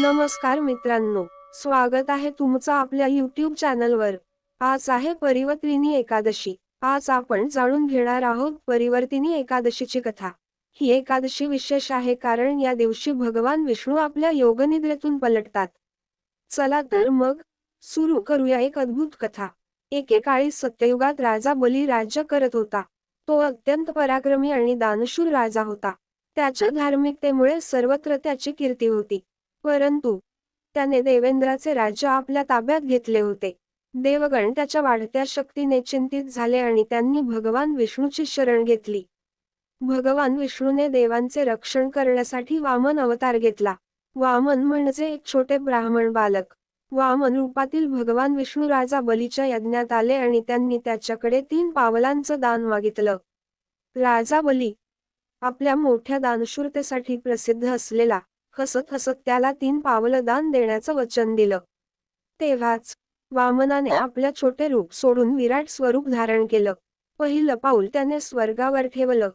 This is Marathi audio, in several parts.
नमस्कार मित्रांनो, स्वागत आहे तुमचं आपल्या YouTube चॅनलवर। आज आहे परिवर्तिनी एकादशी। आज आपण जाणून घेणार आहोत परिवर्तिनी एकादशीची कथा। ही एकादशी विशेष आहे कारण या दिवशी भगवान विष्णू आपल्या योगनिद्रेतून पलटतात। चला तर मग सुरू करूया एक अद्भुत कथा। एकेकाळी सत्ययुगात राजा बली राज्य करत होता। तो अत्यंत पराक्रमी आणि दानशूर राजा होता। त्याच्या धार्मिकतेमुळे सर्वत्र त्याची कीर्ती होती। परंतु त्याने देवेंद्राचे राज्य आपल्या ताब्यात घेतले होते। देवगण त्याच्या वाढत्या शक्तीने चिंतित झाले आणि त्यांनी भगवान विष्णूची शरण घेतली। भगवान विष्णूने देवांचे रक्षण करण्यासाठी वामन अवतार घेतला। वामन म्हणजे एक छोटे ब्राह्मण बालक। वामन रूपातील भगवान विष्णू राजा बलीच्या यज्ञात आले आणि त्यांनी त्याच्याकडे 3 पावलांचं दान मागितलं। राजा बली आपल्या मोठ्या दानशूरतेसाठी प्रसिद्ध असलेला, हसत हसत त्याला 3 पावलं दान देण्याचं वचन दिलं। तेव्हाच वामनाने आपल्या छोटे रूप सोडून विराट स्वरूप धारण केलं। पहिलं पाऊल त्याने स्वर्गावर ठेवलं,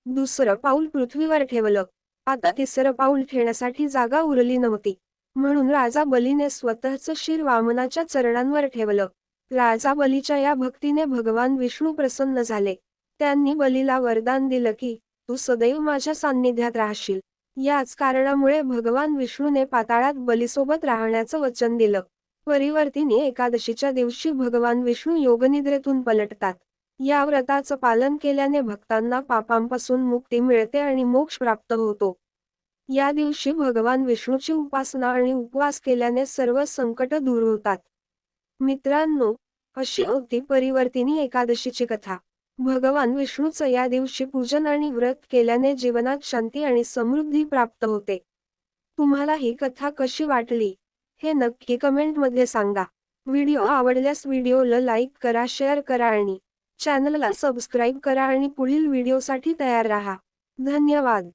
दुसरं पाऊल पृथ्वीवर ठेवलं, आता तिसरं पाऊल ठेवण्यासाठी जागा उरली नव्हती। म्हणून राजा बलीने स्वतःचं शिर वामनाच्या चरणांवर ठेवलं। राजा बलीच्या या भक्तीने भगवान विष्णू प्रसन्न झाले। त्यांनी बलीला वरदान दिलं की तू सदैव माझ्या सान्निध्यात राहशील। याच कारणामुळे भगवान विष्णूने पाताळात बलीसोबत राहण्याचं वचन दिलं। परिवर्तिनी एकादशीच्या दिवशी भगवान विष्णू योगनिद्रेतून पलटतात। या व्रताचं पालन केल्याने भक्तांना पापांपासून मुक्ती मिळते आणि मोक्ष प्राप्त होतो। या दिवशी भगवान विष्णूची उपासना आणि उपवास केल्याने सर्व संकट दूर होतात। मित्रांनो, अशी होती परिवर्तिनी एकादशीची कथा। भगवान विष्णूचं या दिवशी पूजन आणि व्रत केल्याने जीवनात शांती आणि समृद्धी प्राप्त होते। तुम्हाला ही कथा कशी वाटली हे नक्की कमेंटमध्ये सांगा। व्हिडिओ आवडल्यास व्हिडिओला लाईक करा, शेअर करा आणि चॅनलला सबस्क्राईब करा आणि पुढील व्हिडिओसाठी तयार राहा। धन्यवाद।